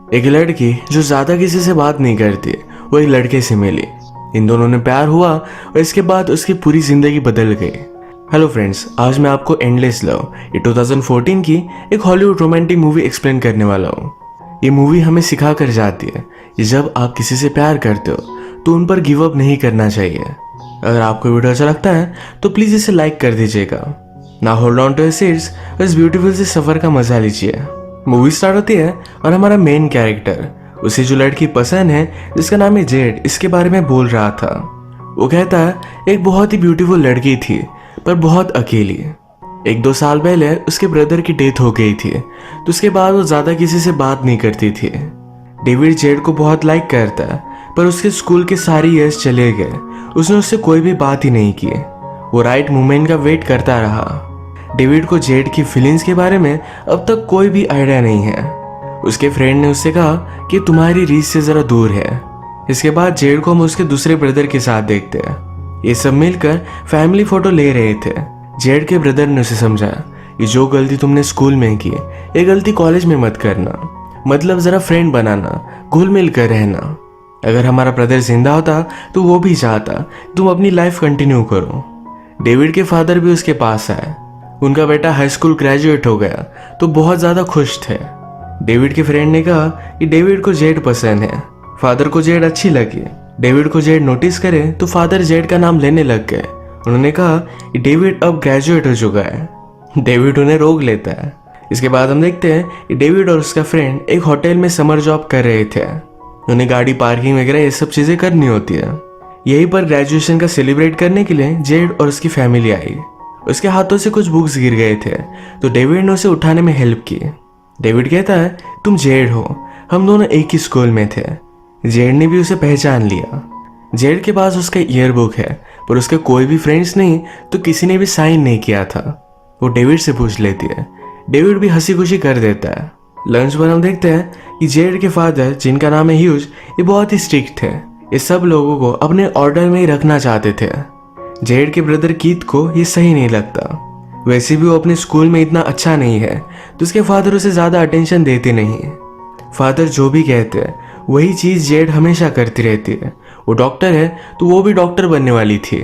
एक लड़की जो ज्यादा किसी से बात नहीं करती वो एक लड़के से मिली। इन दोनों ने प्यार हुआ और इसके बाद उसकी पूरी जिंदगी बदल गई। हेलो फ्रेंड्स, आज मैं आपको एंडलेस लव ये 2014 की एक हॉलीवुड रोमांटिक मूवी एक्सप्लेन करने वाला हूँ। ये मूवी हमें सिखा कर जाती है कि जब आप किसी से प्यार करते हो तो उन पर गिव अप नहीं करना चाहिए। अगर आपको वीडियो अच्छा लगता है तो प्लीज इसे लाइक कर दीजिएगा। ना hold on to your seats, इस ब्यूटीफुल से सफर का मजा लीजिए। मूवी स्टार्ट होती है और हमारा मेन कैरेक्टर उसे जो लड़की पसंद है जिसका नाम है जेड, इसके बारे में बोल रहा था। वो कहता है एक बहुत ही ब्यूटीफुल लड़की थी पर बहुत अकेली। 1-2 साल पहले उसके ब्रदर की डेथ हो गई थी तो उसके बाद वो ज्यादा किसी से बात नहीं करती थी। डेविड जेड को बहुत लाइक करता है पर उसके स्कूल के सारे ईयर्स चले गए, उसने उससे कोई भी बात ही नहीं की। वो राइट मोमेंट का वेट करता रहा। डेविड को जेड की फीलिंग्स के बारे में अब तक कोई भी आइडिया नहीं है। उसके फ्रेंड ने उससे कहा कि तुम्हारी रीच से जरा दूर है। इसके बाद जेड को हम उसके दूसरे ब्रदर के साथ देखते हैं। ये सब मिलकर फैमिली फोटो ले रहे थे। जेड के ब्रदर ने उसे समझाया कि जो गलती तुमने स्कूल में की ये गलती कॉलेज में मत करना, मतलब जरा फ्रेंड बनाना, घुल मिल कर रहना। अगर हमारा ब्रदर जिंदा होता तो वो भी चाहता तुम अपनी लाइफ कंटिन्यू करो। डेविड के फादर भी उसके पास आए। उनका बेटा हाई स्कूल ग्रेजुएट हो गया तो बहुत ज्यादा खुश थे। डेविड के फ्रेंड ने कहा कि डेविड को जेड पसंद है। फादर को जेड अच्छी लगी। डेविड को जेड नोटिस करे तो फादर जेड का नाम लेने लग गए। उन्होंने कहा कि डेविड अब ग्रेजुएट हो चुका है। डेविड उन्हें रोक लेता है। इसके बाद हम देखते हैं कि डेविड और उसका फ्रेंड एक होटल में समर जॉब कर रहे थे। उन्हें गाड़ी पार्किंग वगैरह ये सब चीजें करनी होती है। यहीं पर ग्रेजुएशन का सेलिब्रेट करने के लिए जेड और उसकी फैमिली आई। उसके हाथों से कुछ बुक्स गिर गए थे तो डेविड ने उसे उठाने में हेल्प की। डेविड कहता है तुम जेड हो, हम दोनों एक ही स्कूल में थे। जेड ने भी उसे पहचान लिया। जेड के पास उसका ईयरबुक है पर उसके कोई भी फ्रेंड्स नहीं तो किसी ने भी साइन नहीं किया था। वो डेविड से पूछ लेती है। डेविड भी हंसी खुशी कर देता है। लंच पर हम देखते हैं कि जेड के फादर, जिनका नाम है ह्यूज, ये बहुत ही स्ट्रिक्ट थे। ये सब लोगों को अपने ऑर्डर में ही रखना चाहते थे। जेड के ब्रदर कीथ को ये सही नहीं लगता। वैसे भी वो अपने स्कूल में इतना अच्छा नहीं है तो उसके फादर उसे ज्यादा अटेंशन देते नहीं। फादर जो भी कहते हैं वही चीज जेड हमेशा करती रहती है। वो डॉक्टर है तो वो भी डॉक्टर बनने वाली थी।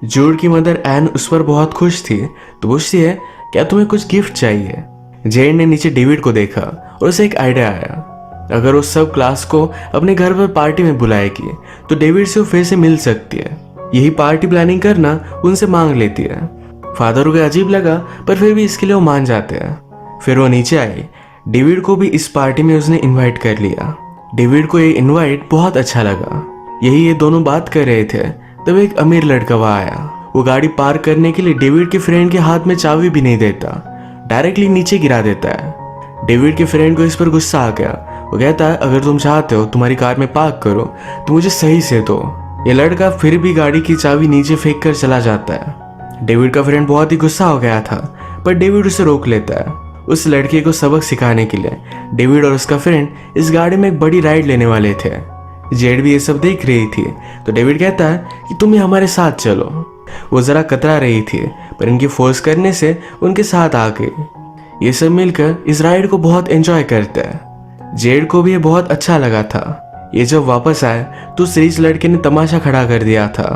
जूड की मदर एन उस पर बहुत खुश थी तो पूछती है क्या तुम्हें कुछ गिफ्ट चाहिए। जेड ने नीचे डेविड को देखा और उसे एक आइडिया आया। अगर वो सब क्लास को अपने घर पर पार्टी में बुलाएगी तो डेविड से वो फिर से मिल सकती है। यही पार्टी प्लानिंग करना उनसे मांग लेती है। फादर को अजीब लगा पर फिर भी इसके लिए वो मान जाते हैं। फिर वो नीचे आई। डेविड को भी इस पार्टी में उसने इनवाइट कर लिया। डेविड को ये इनवाइट बहुत अच्छा लगा। यही ये दोनों बात कर रहे थे तब एक अमीर लड़का वहां आया। वो गाड़ी पार्क करने के लिए डेविड के फ्रेंड के हाथ में चाबी भी नहीं देता, डायरेक्टली नीचे गिरा देता है। डेविड के फ्रेंड को इस पर गुस्सा आ गया। वो कहता है अगर तुम चाहते हो तुम्हारी कार में पार्क करो तो मुझे सही से दो। ये लड़का फिर भी गाड़ी की चाबी नीचे फेंक कर चला जाता है। डेविड का फ्रेंड बहुत ही गुस्सा हो गया था पर डेविड उसे रोक लेता है। उस लड़के को सबक सिखाने के लिए डेविड और उसका फ्रेंड इस गाड़ी में एक बड़ी राइड लेने वाले थे। जेड भी ये सब देख रही थी तो डेविड कहता है कि तुम ही हमारे साथ चलो। वो जरा कतरा रही थी पर इनकी फोर्स करने से उनके साथ आ गई। ये सब मिलकर इस राइड को बहुत एंजॉय करते हैं। जेड को भी ये बहुत अच्छा लगा था। ये जब वापस आए तो उस रिच लड़के ने तमाशा खड़ा कर दिया था।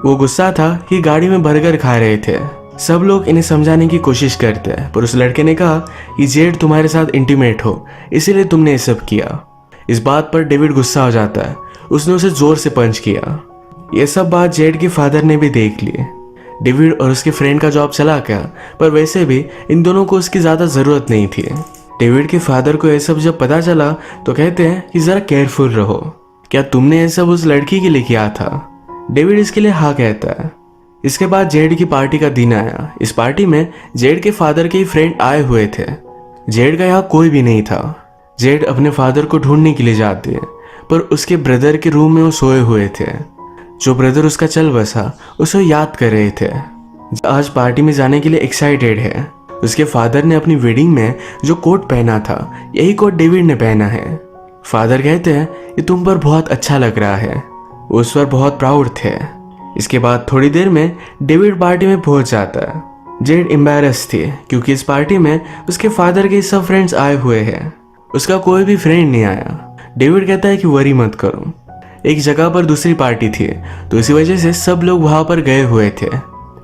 वो गुस्सा था कि गाड़ी में बर्गर खा रहे थे। सब लोग इन्हें समझाने की कोशिश करते हैं पर उस लड़के ने कहा कि जेड तुम्हारे साथ इंटीमेट हो इसीलिए तुमने ये सब किया। इस बात पर डेविड गुस्सा हो जाता है। उसने उसे जोर से पंच किया। ये सब बात जेड के फादर ने भी देख ली। डेविड और उसके फ्रेंड का जॉब चला गया पर वैसे भी इन दोनों को उसकी ज्यादा जरूरत नहीं थी। डेविड के फादर को यह सब जब पता चला तो कहते हैं कि जरा केयरफुल रहो। क्या तुमने यह सब उस लड़की के लिए किया था? डेविड इसके लिए हाँ कहता है। इसके बाद जेड की पार्टी का दिन आया। इस पार्टी में जेड के फादर के फ्रेंड आए हुए थे। जेड का यहाँ कोई भी नहीं था। जेड अपने फादर को ढूंढने के लिए जाती है पर उसके ब्रदर के रूम में वो सोए हुए थे। जो ब्रदर उसका चल बसा उसे याद कर रहे थे। आज पार्टी में जाने के लिए एक्साइटेड है। उसके फादर ने अपनी वेडिंग में जो कोट पहना था यही कोट डेविड ने पहना है। फादर कहते हैं कि तुम पर बहुत अच्छा लग रहा है। वो उस पर बहुत प्राउड थे। इसके बाद थोड़ी देर में डेविड पार्टी में पहुंच जाता है। जेड एम्बैरस थी क्योंकि इस पार्टी में उसके फादर के सब फ्रेंड्स आए हुए हैं। उसका कोई भी फ्रेंड नहीं आया। डेविड कहता है कि वरी मत करो। एक जगह पर दूसरी पार्टी थी, तो इसी वजह से सब लोग वहां पर गए हुए थे।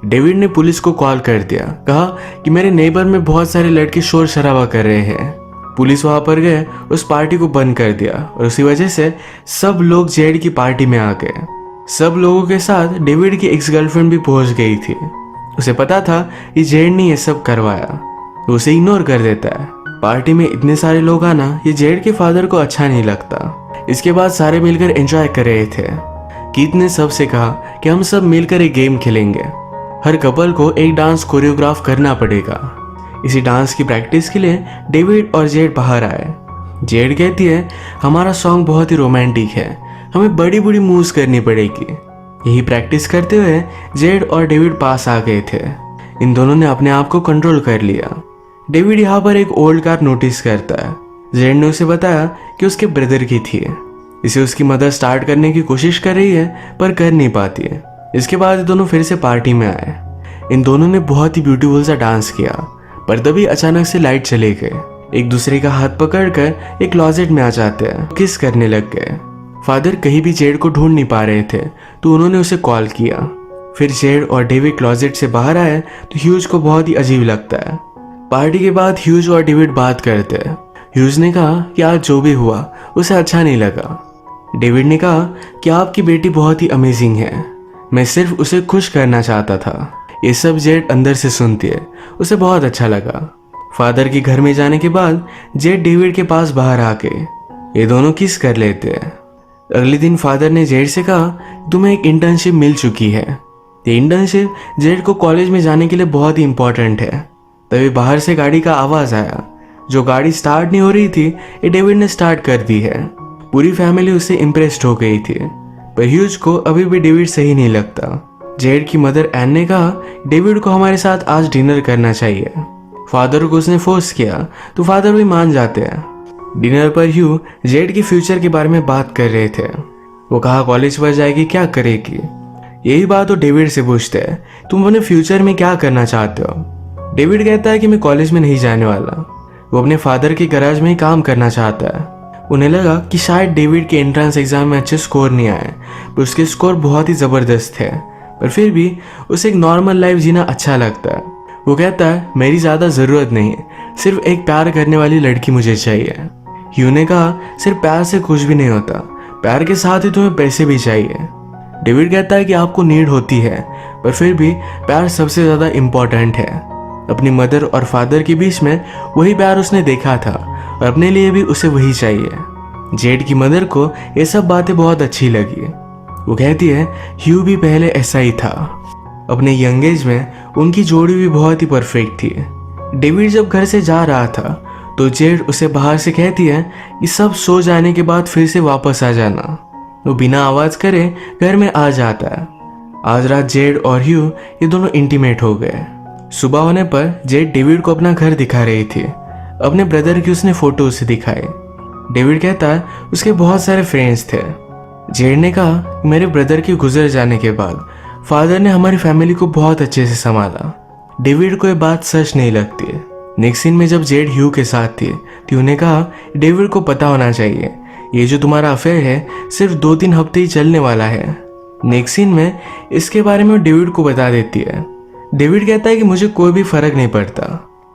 डेविड ने पुलिस को कॉल कर दिया, कहा कि मेरे नेबर में बहुत सारे लड़के शोर शराबा कर रहे हैं। पुलिस वहां पर गए, उस पार्टी को बंद कर दिया और उसी वजह से सब लोग जेड की पार्टी में आ गए। सब लोगों के साथ डेविड की एक्स गर्लफ्रेंड भी पहुंच गई थी। उसे पता था कि जेड ने यह सब करवाया, तो उसे इग्नोर कर देता है। पार्टी में इतने सारे लोग आना ये जेड के फादर को अच्छा नहीं लगता। इसके बाद सारे मिलकर एंजॉय कर रहे थे। कीथ ने सबसे कहा कि हम सब मिलकर एक गेम खेलेंगे। हर कपल को एक डांस कोरियोग्राफ करना पड़ेगा। इसी डांस की प्रैक्टिस के लिए डेविड और जेड बाहर आए। जेड कहती है हमारा सॉन्ग बहुत ही रोमांटिक है, हमें बड़ी बड़ी मूव्स करनी पड़ेगी। यही प्रैक्टिस करते हुए जेड और डेविड पास आ गए थे। इन दोनों ने अपने आप को कंट्रोल कर लिया। डेविड यहाँ पर एक ओल्ड कार नोटिस करता है। जेड ने उसे बताया कि उसके ब्रदर की थी। इसे उसकी मदर स्टार्ट करने की कोशिश कर रही है पर कर नहीं पाती है। इसके बाद ये दोनों फिर से पार्टी में आए। इन दोनों ने बहुत ही ब्यूटीफुल सा डांस किया, पर तभी अचानक से लाइट चले गए। एक दूसरे का हाथ पकड़कर एक क्लोजेट में आ जाते हैं, किस करने लग गए। फादर कहीं भी जेड को ढूंढ नहीं पा रहे थे, तो उन्होंने उसे कॉल किया। फिर जेड और डेविड क्लोजेट से बाहर आए तो ह्यूज को बहुत ही अजीब लगता है। पार्टी के बाद ह्यूज और डेविड बात करते हैं। ह्यूज ने कहा कि आज जो भी हुआ उसे अच्छा नहीं लगा। डेविड ने कहा कि आपकी बेटी बहुत ही अमेजिंग है, मैं सिर्फ उसे खुश करना चाहता था। ये सब जेड अंदर से सुनती है, उसे बहुत अच्छा लगा। फादर के घर में जाने के बाद जेड डेविड के पास बाहर आके ये दोनों किस कर लेते हैं। अगले दिन फादर ने जेड से कहा तुम्हें एक इंटर्नशिप मिल चुकी है। ये इंटर्नशिप जेड को कॉलेज में जाने के लिए बहुत ही इंपॉर्टेंट है। तभी बाहर से गाड़ी का आवाज आया। जो गाड़ी स्टार्ट नहीं हो रही थी ये डेविड ने स्टार्ट कर दी है। पूरी फैमिली उससे इम्प्रेस्ड हो गई थी, पर ह्यूज को अभी भी डेविड सही नहीं लगता। जेड की मदर एन ने कहा डेविड को हमारे साथ आज डिनर करना चाहिए। फादर को उसने फोर्स किया तो फादर भी मान जाते हैं। डिनर पर ह्यू जेड के फ्यूचर के बारे में बात कर रहे थे। वो कहा कॉलेज पर जाएगी, क्या करेगी। यही बात वो डेविड से पूछते हैं तुम अपने फ्यूचर में क्या करना चाहते हो। डेविड कहता है कि मैं कॉलेज में नहीं जाने वाला। वो अपने फादर के गैराज में ही काम करना चाहता है। उन्हें लगा कि शायद डेविड के एंट्रेंस एग्जाम में अच्छे स्कोर नहीं आए, पर उसके स्कोर बहुत ही ज़बरदस्त थे। पर फिर भी उसे एक नॉर्मल लाइफ जीना अच्छा लगता है। वो कहता है मेरी ज़्यादा ज़रूरत नहीं, सिर्फ एक प्यार करने वाली लड़की मुझे चाहिए। ह्यू ने कहा सिर्फ प्यार से कुछ भी नहीं होता, प्यार के साथ ही तुम्हें पैसे भी चाहिए। डेविड कहता है कि आपको नीड होती है, पर फिर भी प्यार सबसे ज़्यादा इम्पोर्टेंट है। अपनी मदर और फादर के बीच में वही प्यार उसने देखा था और अपने लिए भी उसे वही चाहिए। जेड की मदर को ये सब बातें बहुत अच्छी लगी। वो कहती है ह्यू भी पहले ऐसा ही था। अपने यंग एज में उनकी जोड़ी भी बहुत ही परफेक्ट थी। डेविड जब घर से जा रहा था तो जेड उसे बाहर से कहती है कि सब सो जाने के बाद फिर से वापस आ जाना। वो बिना आवाज करे घर में आ जाता है। आज रात जेड और ह्यू ये दोनों इंटीमेट हो गए। सुबह होने पर जेड डेविड को अपना घर दिखा रही थी। अपने ब्रदर की उसने फोटो उसे दिखाई। डेविड कहता है उसके बहुत सारे फ्रेंड्स थे। जेड ने कहा मेरे ब्रदर के गुजर जाने के बाद फादर ने हमारी फैमिली को बहुत अच्छे से संभाला। डेविड को ये बात सच नहीं लगती। नेक्स्ट सीन में जब जेड ह्यू के साथ थी तो उन्हें कहा डेविड को पता होना चाहिए ये जो तुम्हारा अफेयर है सिर्फ 2-3 हफ्ते ही चलने वाला है। नेक्स्ट सीन में इसके बारे में डेविड को बता देती है। डेविड कहता है कि मुझे कोई भी फर्क नहीं पड़ता,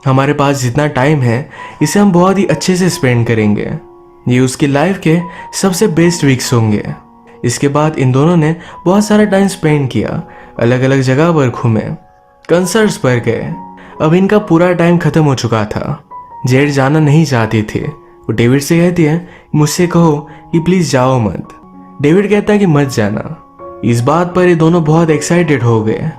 हमारे पास जितना टाइम है इसे हम बहुत ही अच्छे से स्पेंड करेंगे। ये उसकी लाइफ के सबसे बेस्ट वीक्स होंगे। इसके बाद इन दोनों ने बहुत सारा टाइम स्पेंड किया, अलग अलग जगह पर घूमे, कंसर्ट्स पर गए। अब इनका पूरा टाइम खत्म हो चुका था। जेड जाना नहीं चाहती थी। वो डेविड से कहती है मुझसे कहो कि प्लीज जाओ मत। डेविड कहता है कि मत जाना। इस बात पर ये दोनों बहुत एक्साइटेड हो गए।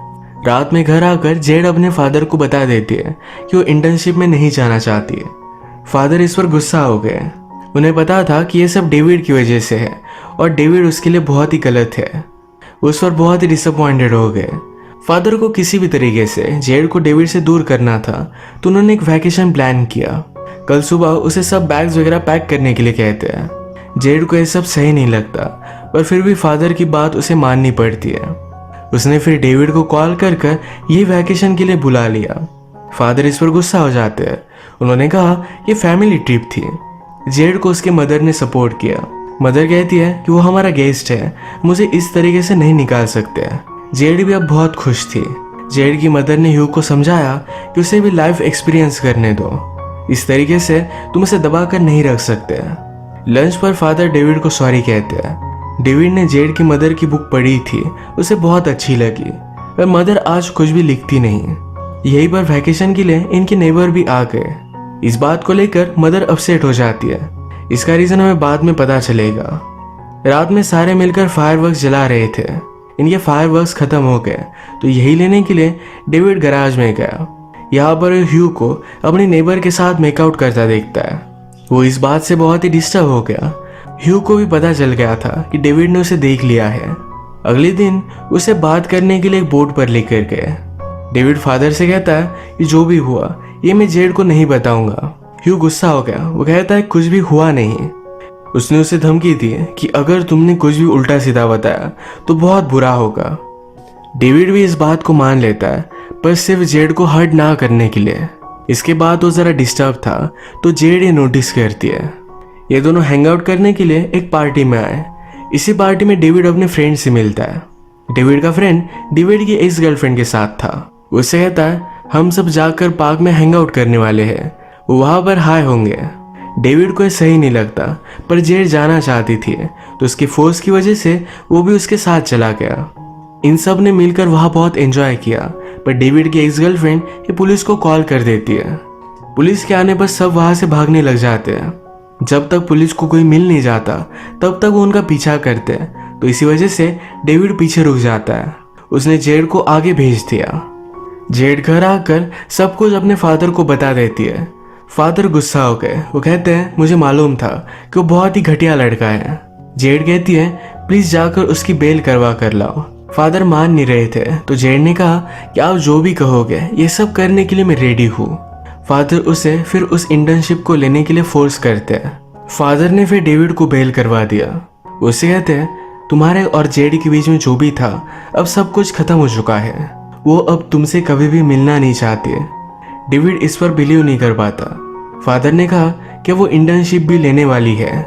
रात में घर आकर जेड अपने फादर को बता देती है कि वो इंटर्नशिप में नहीं जाना चाहती है। फादर इस पर गुस्सा हो गए। उन्हें पता था कि ये सब डेविड की वजह से है और डेविड उसके लिए बहुत ही गलत है। उस पर बहुत ही डिसअपॉइंटेड हो गए। फादर को किसी भी तरीके से जेड को डेविड से दूर करना था, तो उन्होंने एक वैकेशन प्लान किया। कल सुबह उसे सब बैग्स वगैरह पैक करने के लिए कहते हैं। जेड को ये सब सही नहीं लगता, पर फिर भी फादर की बात उसे माननी पड़ती है। उसने फिर डेविड को कॉल कर ये वैकेशन के लिए बुला लिया। फादर इस पर गुस्सा हो जाते हैं। उन्होंने कहा ये फैमिली ट्रिप थी, जेड को उसके मदर ने सपोर्ट किया। मदर कहती है कि वो हमारा गेस्ट है, मुझे इस तरीके से नहीं निकाल सकते। जेड भी अब बहुत खुश थी। जेड की मदर ने ह्यू को समझाया कि उसे भी लाइफ एक्सपीरियंस करने दो, इस तरीके से तुम उसे दबा कर नहीं रख सकते। लंच पर फादर डेविड को सॉरी कहते हैं। डेविड ने जेड की मदर की बुक पढ़ी थी, उसे बहुत अच्छी लगी, पर मदर आज कुछ भी लिखती नहीं। यही पर वैकेशन के लिए इनके नेबर भी आ गए। इस बात को लेकर मदर अपसेट हो जाती है। इसका रीजन हमें बाद में पता चलेगा। रात में सारे मिलकर फायरवर्क्स जला रहे थे। इनके फायरवर्क्स खत्म हो गए तो यही लेने के लिए डेविड गैराज में गया। यहाँ पर ह्यू को अपनी नेबर के साथ मेकआउट करता देखता है। वो इस बात से बहुत ही डिस्टर्ब हो गया। ह्यू को भी पता चल गया था कि डेविड ने उसे देख लिया है। अगले दिन उसे बात करने के लिए एक बोट पर लेकर गए। डेविड फादर से कहता है कि जो भी हुआ ये मैं जेड को नहीं बताऊंगा। ह्यू गुस्सा हो गया। वो कहता है कुछ भी हुआ नहीं। उसने उसे धमकी दी कि अगर तुमने कुछ भी उल्टा सीधा बताया तो बहुत बुरा होगा। डेविड भी इस बात को मान लेता है, पर सिर्फ जेड को हर्ट ना करने के लिए। इसके बाद वो जरा डिस्टर्ब था तो जेड ये नोटिस करती है। ये दोनों हैंग आउट करने के लिए एक पार्टी में आए। इसी पार्टी में डेविड अपने फ्रेंड से मिलता है। डेविड का फ्रेंड डेविड की एक्स गर्लफ्रेंड के साथ था। उससे कहता है हम सब जाकर पार्क में हैंग आउट करने वाले हैं, वो वहां पर हाई होंगे। डेविड को ये सही नहीं लगता, पर जेड जाना चाहती थी तो उसकी फोर्स की वजह से वो भी उसके साथ चला गया। इन सब ने मिलकर वहां बहुत एंजॉय किया, पर डेविड की एक्स गर्लफ्रेंड ये पुलिस को कॉल कर देती है। पुलिस के आने पर सब वहां से भागने लग जाते हैं। जब तक पुलिस को कोई मिल नहीं जाता तब तक वो उनका पीछा करते हैं, तो इसी वजह से डेविड पीछे रुक जाता है। उसने जेड को आगे भेज दिया। जेड घर आकर सब कुछ अपने फादर को बता देती है। फादर गुस्सा हो गए। वो कहते हैं मुझे मालूम था कि वो बहुत ही घटिया लड़का है। जेड कहती है प्लीज जाकर उसकी बेल करवा कर लाओ। फादर मान नहीं रहे थे तो जेड ने कहा कि आप जो भी कहोगे ये सब करने के लिए मैं रेडी हूँ। फादर उसे फिर उस इंटर्नशिप को लेने के लिए फोर्स करते हैं। फादर ने फिर डेविड को बेल करवा दिया। उससे कहते हैं तुम्हारे और जेड के बीच में जो भी था अब सब कुछ खत्म हो चुका है, वो अब तुमसे कभी भी मिलना नहीं चाहते। डेविड इस पर बिलीव नहीं कर पाता। फादर ने कहा कि वो इंटर्नशिप भी लेने वाली है।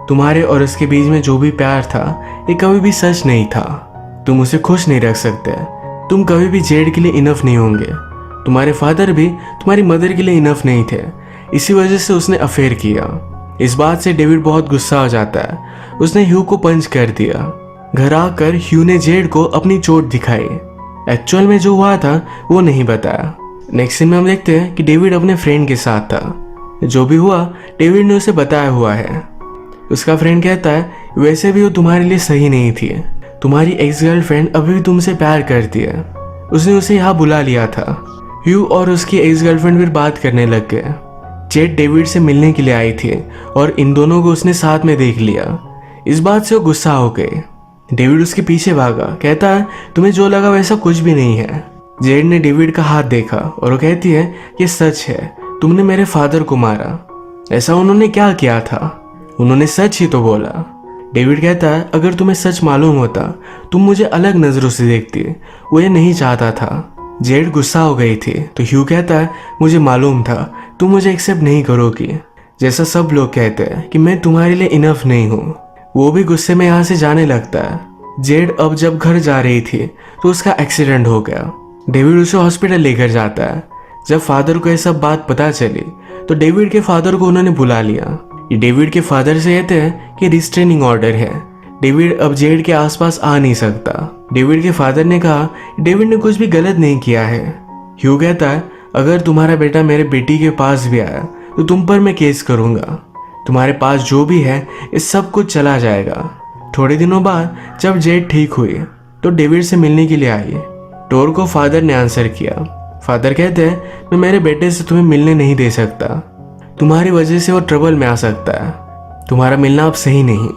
तुम्हारे और उसके बीच में जो भी प्यार था ये कभी भी सच नहीं था। तुम उसे खुश नहीं रख सकते। तुम कभी भी जेड के लिए इनफ नहीं होंगे। तुम्हारे फादर भी तुम्हारी मदर के लिए इनफ नहीं थे, इसी वजह से उसने अफेयर किया। इस बात से डेविड बहुत गुस्सा हो जाता है। उसने ह्यू को पंच कर दिया। घर आकर ह्यू ने जेड को अपनी चोट दिखाई। एक्चुअल में जो हुआ था वो नहीं बताया। नेक्स्ट सीन में हम देखते हैं कि डेविड अपने फ्रेंड के साथ था। जो भी हुआ डेविड ने उसे बताया हुआ है। उसका फ्रेंड कहता है वैसे भी वो तुम्हारे लिए सही नहीं थी। तुम्हारी एक्स गर्लफ्रेंड अभी भी तुमसे प्यार करती है। उसने उसे यहाँ बुला लिया था। ह्यू और उसकी एक्स गर्लफ्रेंड फिर बात करने लग गए। जेड डेविड से मिलने के लिए आई थी और इन दोनों को उसने साथ में देख लिया। इस बात से वो गुस्सा हो गए। डेविड उसके पीछे भागा। कहता है तुम्हें जो लगा वैसा कुछ भी नहीं है। जेड ने डेविड का हाथ देखा और वो कहती है ये सच है, तुमने मेरे फादर को मारा। ऐसा उन्होंने क्या किया था? उन्होंने सच ही तो बोला। डेविड कहता है अगर तुम्हें सच मालूम होता तुम मुझे अलग नजरों से देखती। वो ये नहीं चाहता था। जेड गुस्सा हो गई थी तो ह्यू कहता है मुझे मालूम था तुम मुझे एक्सेप्ट नहीं करोगी, जैसा सब लोग कहते हैं कि मैं तुम्हारे लिए इनफ नहीं हूँ। वो भी गुस्से में यहाँ से जाने लगता है। जेड अब जब घर जा रही थी तो उसका एक्सीडेंट हो गया। डेविड उसे हॉस्पिटल लेकर जाता है। जब फादर को यह सब बात पता चली तो डेविड के फादर को उन्होंने बुला लिया। ये डेविड के फादर से कहते हैं कि रिस्ट्रेनिंग ऑर्डर है। डेविड अब जेड के आसपास आ नहीं सकता। डेविड के फादर ने कहा डेविड ने कुछ भी गलत नहीं किया है। ह्यू कहता है अगर तुम्हारा बेटा मेरे बेटी के पास भी आया तो तुम पर मैं केस करूंगा। तुम्हारे पास जो भी है इस सब कुछ चला जाएगा। थोड़े दिनों बाद जब जेड ठीक हुई तो डेविड से मिलने के लिए आई। डोर को फादर ने आंसर किया। फादर कहते हैं मैं मेरे बेटे से तुम्हें मिलने नहीं दे सकता। तुम्हारी वजह से वो ट्रबल में आ सकता है। तुम्हारा मिलना अब सही नहीं।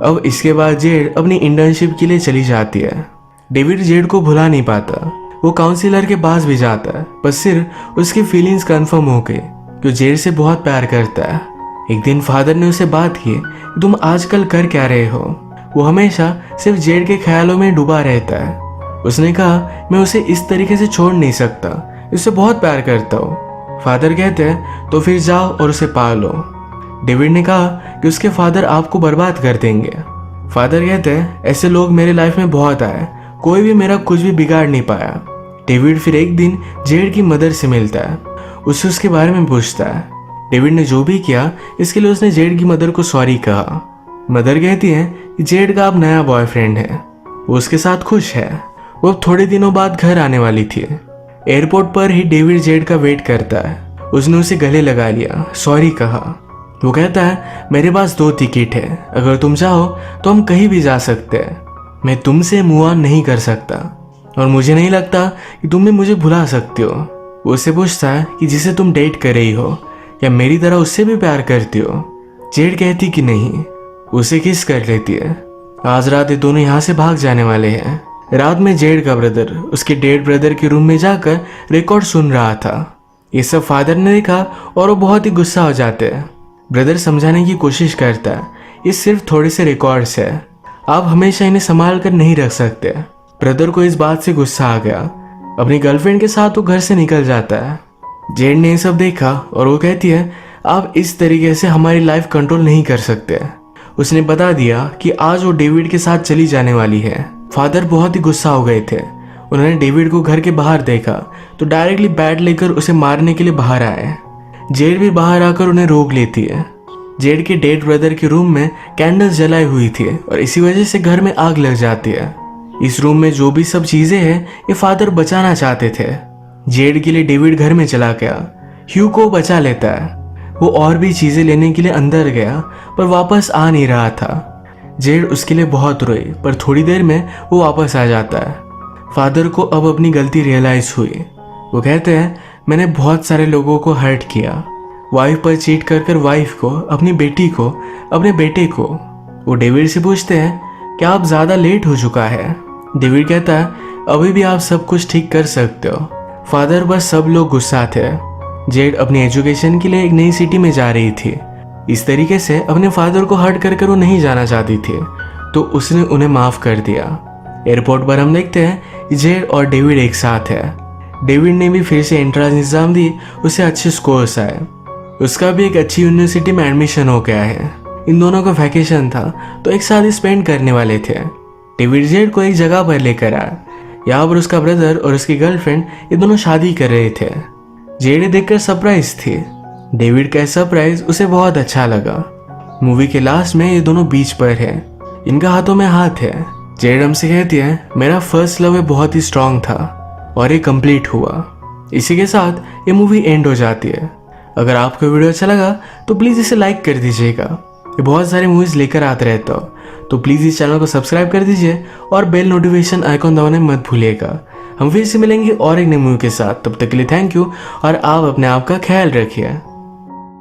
अब इसके बाद जेड अपनी इंटर्नशिप के लिए चली जाती है। डेविड जेड को भुला नहीं पाता। वो काउंसिलर के पास भी जाता है, पर सिर्फ उसकी फीलिंग्स कंफर्म हो गई कि जेड से बहुत प्यार करता है। एक दिन फादर ने उसे बात की तुम आजकल कर क्या रहे हो। वो हमेशा सिर्फ जेड के ख्यालों में डूबा रहता है। उसने कहा मैं उसे इस तरीके से छोड़ नहीं सकता, उससे बहुत प्यार करता हूँ। फादर कहते हैं तो फिर जाओ और उसे पा लो। डेविड ने कहा कि उसके फादर आपको बर्बाद कर देंगे। फादर कहते हैं ऐसे लोग मेरे लाइफ में बहुत आए, कोई भी मेरा कुछ भी बिगाड़ नहीं पाया। डेविड फिर एक दिन जेड की मदर से मिलता है, उससे उसके बारे में पूछता है। डेविड ने जो भी किया इसके लिए उसने जेड की मदर को सॉरी कहा। मदर कहती है कि जेड का अब नया बॉयफ्रेंड है, वो उसके साथ खुश है। वो थोड़े दिनों बाद घर आने वाली थी। एयरपोर्ट पर ही डेविड जेड का वेट करता है। उसने उसे गले लगा लिया, सॉरी कहा। वो कहता है मेरे पास 2 टिकट है, अगर तुम चाहो तो हम कहीं भी जा सकते हैं। मैं तुमसे मूव ऑन नहीं कर सकता और मुझे नहीं लगता कि तुम भी मुझे भुला सकते हो। वो उससे पूछता है कि जिसे तुम डेट कर रही हो या मेरी तरह उससे भी प्यार करती हो। जेड कहती कि नहीं, उसे किस कर लेती है। आज रात ये दोनों यहाँ से भाग जाने वाले हैं। रात में जेड का ब्रदर उसके डेड ब्रदर के रूम में जाकर रिकॉर्ड सुन रहा था। ये सब फादर ने देखा और वो बहुत ही गुस्सा हो जाते हैं। ब्रदर समझाने की कोशिश करता है, ये सिर्फ थोड़े से रिकॉर्ड्स है, आप हमेशा इन्हें संभाल कर नहीं रख सकते। ब्रदर को इस बात से गुस्सा आ गया। अपनी गर्लफ्रेंड के साथ वो घर से निकल जाता है। जेड ने ये सब देखा और वो कहती है आप इस तरीके से हमारी लाइफ कंट्रोल नहीं कर सकते। उसने बता दिया कि आज वो डेविड के साथ चली जाने वाली है। फादर बहुत ही गुस्सा हो गए थे। उन्होंने डेविड को घर के बाहर देखा तो डायरेक्टली बैट लेकर उसे मारने के लिए बाहर आए। जेड भी बाहर आकर उन्हें रोक लेती है। जेड के डेड ब्रदर के रूम में कैंडल्स जलाई हुई थी और इसी वजह से घर में आग लग जाती है। इस रूम में जो भी सब चीजें हैं ये फादर बचाना चाहते थे। जेड के लिए डेविड घर में चला गया, ह्यू को बचा लेता है। वो और भी चीजें लेने के लिए अंदर गया पर वापस आ नहीं रहा था। जेड उसके लिए बहुत रोई पर थोड़ी देर में वो वापस आ जाता है। फादर को अब अपनी गलती रियलाइज हुई। वो कहते हैं मैंने बहुत सारे लोगों को हर्ट किया, वाइफ पर चीट कर कर वाइफ को, अपनी बेटी को, अपने बेटे को। वो डेविड से पूछते हैं क्या आप ज़्यादा लेट हो चुका है। डेविड कहता है अभी भी आप सब कुछ ठीक कर सकते हो। फादर बस सब लोग गुस्सा थे। जेड अपनी एजुकेशन के लिए एक नई सिटी में जा रही थी। इस तरीके से अपने फादर को हर्ट कर वो नहीं जाना चाहती थी, तो उसने उन्हें माफ कर दिया। एयरपोर्ट पर हम देखते हैं जेड और डेविड एक साथ है। डेविड ने भी फिर से एंट्रेंस एग्जाम दी, उसे अच्छे स्कोर्स आए। उसका भी एक अच्छी यूनिवर्सिटी में एडमिशन हो गया है। इन दोनों का वैकेशन था तो एक साथ स्पेंड करने वाले थे। डेविड जेड को एक जगह पर लेकर आया। यहाँ पर उसका ब्रदर और उसकी गर्लफ्रेंड ये दोनों शादी कर रहे थे। जेड देखकर सरप्राइज थी। डेविड का सरप्राइज उसे बहुत अच्छा लगा। मूवी के लास्ट में ये दोनों बीच पर है, इनका हाथों में हाथ है। जेड हमसे कहती है मेरा फर्स्ट लव बहुत ही स्ट्रांग था और ये कंप्लीट हुआ। इसी के साथ ये मूवी एंड हो जाती है। अगर आपको वीडियो अच्छा लगा तो प्लीज़ इसे लाइक कर दीजिएगा। ये बहुत सारे मूवीज़ लेकर आते रहता हो, तो प्लीज़ इस चैनल को सब्सक्राइब कर दीजिए और बेल नोटिफिकेशन आइकॉन दबाने मत भूलिएगा। हम फिर से मिलेंगे और एक नई मूवी के साथ। तब तक के लिए थैंक यू और आप अपने आप का ख्याल रखिए।